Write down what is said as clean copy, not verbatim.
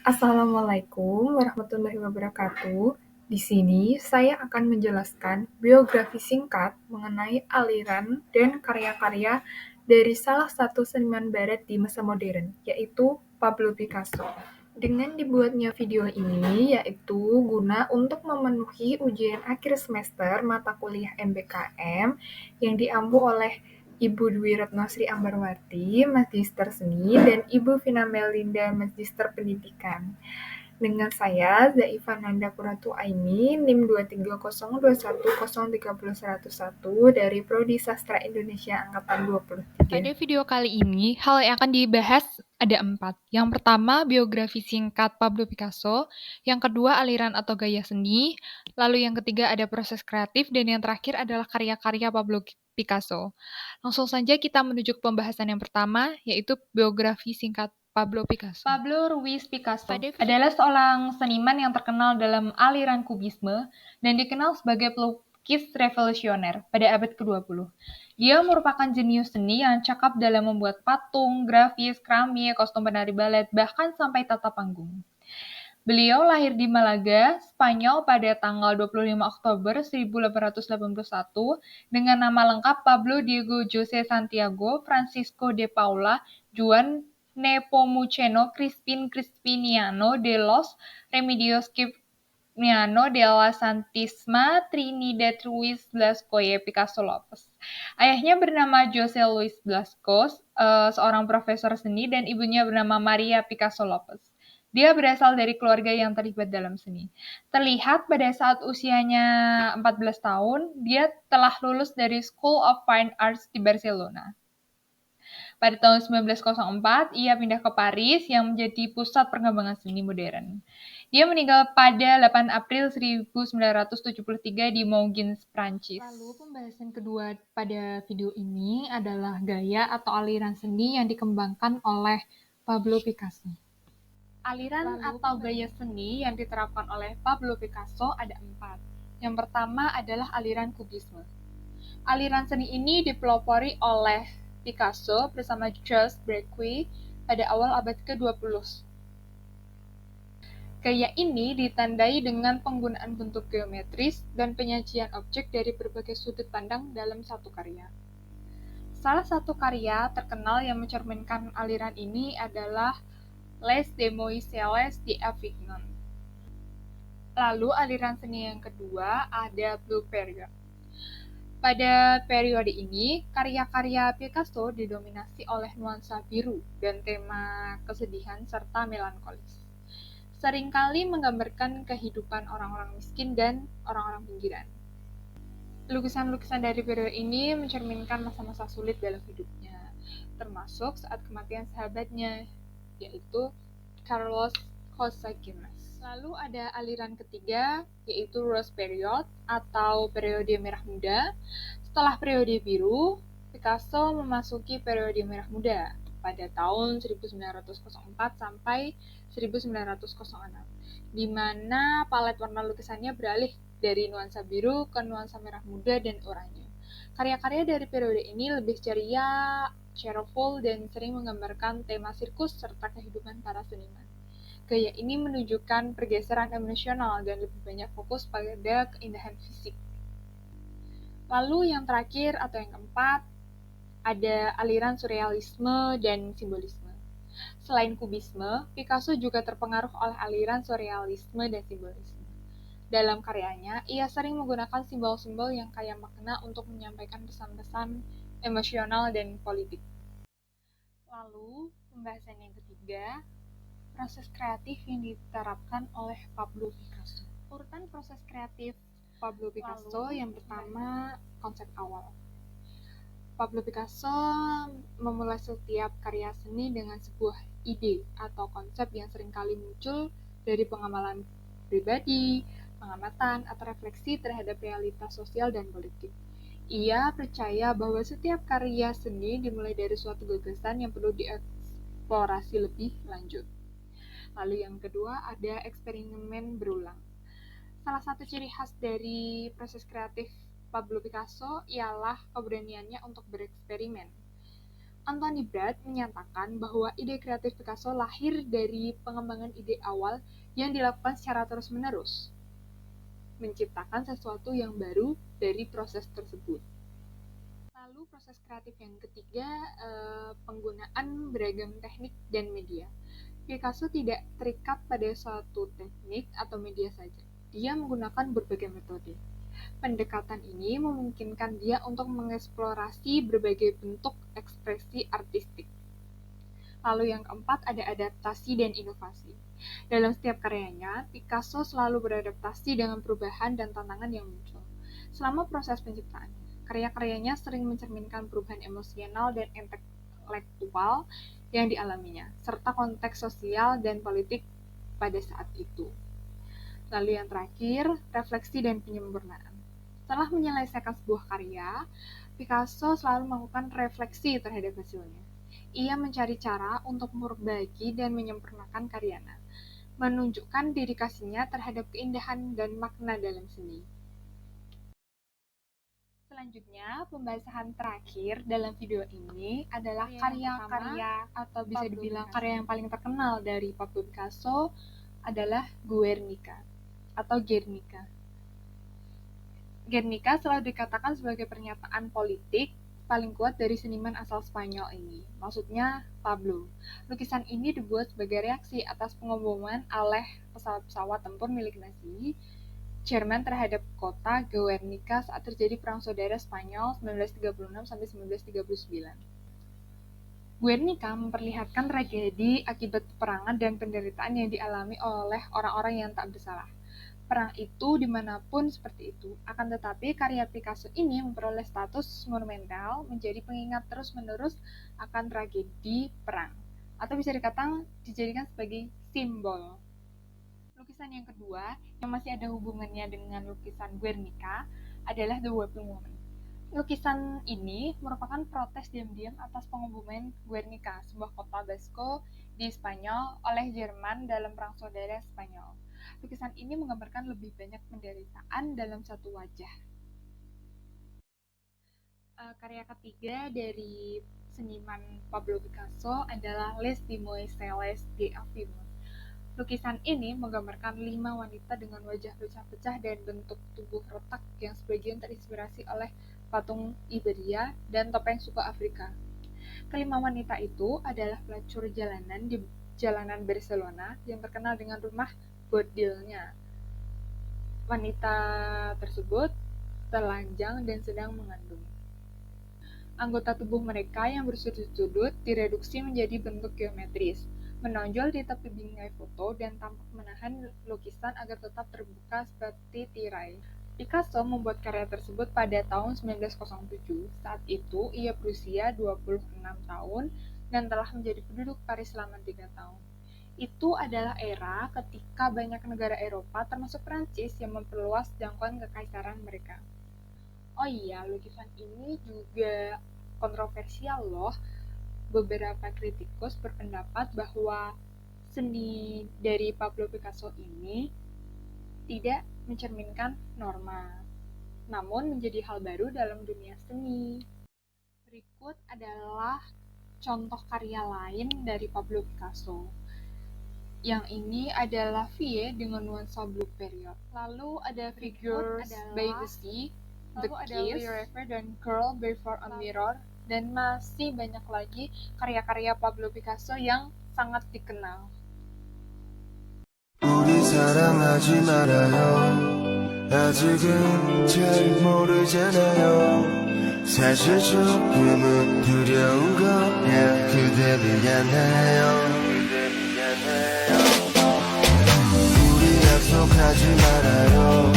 Assalamualaikum warahmatullahi wabarakatuh. Di sini saya akan menjelaskan biografi singkat mengenai aliran dan karya-karya dari salah satu seniman barat di masa modern, yaitu Pablo Picasso. Dengan dibuatnya video ini, yaitu guna untuk memenuhi ujian akhir semester mata kuliah MBKM yang diampu oleh Ibu Dwi Retno Sri Ambarwati, Magister Seni, dan Ibu Vina Melinda, Magister Pendidikan. Dengan saya, Zaifa Nanda Puratu Aini, NIM 23021030101 dari Prodi Sastra Indonesia Angkatan 23. Pada video kali ini, hal yang akan dibahas ada 4. Yang pertama, biografi singkat Pablo Picasso. Yang kedua, aliran atau gaya seni. Lalu yang ketiga, ada proses kreatif. Dan yang terakhir adalah karya-karya Pablo Picasso. Langsung saja kita menuju ke pembahasan yang pertama, yaitu biografi singkat Pablo Picasso. Pablo Ruiz Picasso adalah seorang seniman yang terkenal dalam aliran kubisme dan dikenal sebagai pelukis revolusioner pada abad ke-20. Dia merupakan jenius seni yang cakap dalam membuat patung, grafis, keramik, kostum penari balet, bahkan sampai tata panggung. Beliau lahir di Malaga, Spanyol pada tanggal 25 Oktober 1881 dengan nama lengkap Pablo Diego José Santiago Francisco de Paula Juan Nepomuceno Crispin Crispiniano de los Remedios Cipriano de la Santísima Trinidad Ruiz Blasco Picasso Lopez. Ayahnya bernama José Luis Blasco, seorang profesor seni, dan ibunya bernama Maria Picasso Lopez. Dia berasal dari keluarga yang terlibat dalam seni. Terlihat pada saat usianya 14 tahun, dia telah lulus dari School of Fine Arts di Barcelona. Pada tahun 1904, ia pindah ke Paris yang menjadi pusat perkembangan seni modern. Dia meninggal pada 8 April 1973 di Mougins, Prancis. Lalu pembahasan kedua pada video ini adalah gaya atau aliran seni yang dikembangkan oleh Pablo Picasso. Aliran atau gaya seni yang diterapkan oleh Pablo Picasso ada 4. Yang pertama adalah aliran kubisme. Aliran seni ini dipelopori oleh Picasso bersama Charles Bréquet pada awal abad ke-20. Gaya ini ditandai dengan penggunaan bentuk geometris dan penyajian objek dari berbagai sudut pandang dalam satu karya. Salah satu karya terkenal yang mencerminkan aliran ini adalah Les Demoiselles d'Avignon. Lalu aliran seni yang kedua ada Blue Period. Pada periode ini, karya-karya Picasso didominasi oleh nuansa biru dan tema kesedihan serta melankolis. Seringkali menggambarkan kehidupan orang-orang miskin dan orang-orang pinggiran. Lukisan-lukisan dari periode ini mencerminkan masa-masa sulit dalam hidupnya, termasuk saat kematian sahabatnya, yaitu Carlos Cossagines. Lalu ada aliran ketiga, yaitu Rose Period atau periode merah muda. Setelah periode biru, Picasso memasuki periode merah muda pada tahun 1904 sampai 1906, di mana palet warna lukisannya beralih dari nuansa biru ke nuansa merah muda dan oranye. Karya-karya dari periode ini lebih ceria, cheerful, dan sering menggambarkan tema sirkus serta kehidupan para seniman. Gaya ini menunjukkan pergeseran emosional dan lebih banyak fokus pada keindahan fisik. Lalu yang terakhir atau yang keempat, ada aliran surrealisme dan simbolisme. Selain kubisme, Picasso juga terpengaruh oleh aliran surrealisme dan simbolisme. Dalam karyanya, ia sering menggunakan simbol-simbol yang kaya makna untuk menyampaikan pesan-pesan emosional dan politik. Lalu, pembahasan yang ketiga, proses kreatif yang diterapkan oleh Pablo Picasso. Urutan proses kreatif Pablo Picasso yang pertama, konsep awal. Pablo Picasso memulai setiap karya seni dengan sebuah ide atau konsep yang seringkali muncul dari pengamalan pribadi, pengamatan, atau refleksi terhadap realitas sosial dan politik. Ia percaya bahwa setiap karya seni dimulai dari suatu gagasan yang perlu dieksplorasi lebih lanjut. Lalu yang kedua ada eksperimen berulang. Salah satu ciri khas dari proses kreatif Pablo Picasso ialah keberaniannya untuk bereksperimen. Anthony Brad menyatakan bahwa ide kreatif Picasso lahir dari pengembangan ide awal yang dilakukan secara terus-menerus, menciptakan sesuatu yang baru dari proses tersebut. Lalu proses kreatif yang ketiga, penggunaan beragam teknik dan media. Picasso tidak terikat pada suatu teknik atau media saja. Dia menggunakan berbagai metode. Pendekatan ini memungkinkan dia untuk mengeksplorasi berbagai bentuk ekspresi artistik. Lalu yang keempat ada adaptasi dan inovasi. Dalam setiap karyanya, Picasso selalu beradaptasi dengan perubahan dan tantangan yang muncul. Selama proses penciptaan, karya-karyanya sering mencerminkan perubahan emosional dan intelektual yang dialaminya, serta konteks sosial dan politik pada saat itu. Lalu yang terakhir, refleksi dan penyempurnaan. Setelah menyelesaikan sebuah karya, Picasso selalu melakukan refleksi terhadap hasilnya. Ia mencari cara untuk memperbaiki dan menyempurnakan karyanya, menunjukkan dedikasinya terhadap keindahan dan makna dalam seni. Selanjutnya, pembahasan terakhir dalam video ini adalah karya-karya atau bisa dibilang karya yang paling terkenal dari Pablo Picasso adalah Guernica atau Guernica. Guernica selalu dikatakan sebagai pernyataan politik paling kuat dari seniman asal Spanyol ini, maksudnya Pablo. Lukisan ini dibuat sebagai reaksi atas pengeboman oleh pesawat-pesawat tempur milik Nazi Jerman terhadap kota Guernica saat terjadi Perang Saudara Spanyol 1936-1939. Guernica memperlihatkan tragedi akibat peperangan dan penderitaan yang dialami oleh orang-orang yang tak bersalah. Perang itu dimanapun seperti itu, akan tetapi karya Picasso ini memperoleh status monumental menjadi pengingat terus-menerus akan tragedi perang, atau bisa dijadikan sebagai simbol. Lukisan yang kedua, yang masih ada hubungannya dengan lukisan Guernica, adalah The Weeping Woman. Lukisan ini merupakan protes diam-diam atas pengeboman Guernica, sebuah kota Basco di Spanyol oleh Jerman dalam Perang Saudara Spanyol. Lukisan ini menggambarkan lebih banyak penderitaan dalam satu wajah. Karya ketiga dari seniman Pablo Picasso adalah Les Demoiselles d'Avignon. Lukisan ini menggambarkan 5 wanita dengan wajah pecah-pecah dan bentuk tubuh retak yang sebagian terinspirasi oleh patung Iberia dan topeng suku Afrika. Kelima wanita itu adalah pelacur jalanan di jalanan Barcelona yang terkenal dengan rumah bordelnya. Wanita tersebut telanjang dan sedang mengandung. Anggota tubuh mereka yang bersudut-sudut direduksi menjadi bentuk geometris, menonjol di tepi bingkai foto dan tampak menahan lukisan agar tetap terbuka seperti tirai. Picasso membuat karya tersebut pada tahun 1907. Saat itu ia berusia 26 tahun dan telah menjadi penduduk Paris selama 3 tahun. Itu adalah era ketika banyak negara Eropa, termasuk Prancis, yang memperluas jangkauan kekaisaran mereka. Oh iya, lukisan ini juga kontroversial loh. Beberapa kritikus berpendapat bahwa seni dari Pablo Picasso ini tidak mencerminkan norma, namun menjadi hal baru dalam dunia seni. Berikut adalah contoh karya lain dari Pablo Picasso. Yang ini adalah Vie dengan nuansa blue period. Lalu ada Figures by the Sea, The Kiss, River, dan Girl Before a Mirror, dan masih banyak lagi karya-karya Pablo Picasso yang sangat dikenal. 우리 사랑하지 말아요. 아직은 잘 모르잖아요. 사실 조금은 두려운 거야. 그대 미안해요. 우리 약속하지 말아요.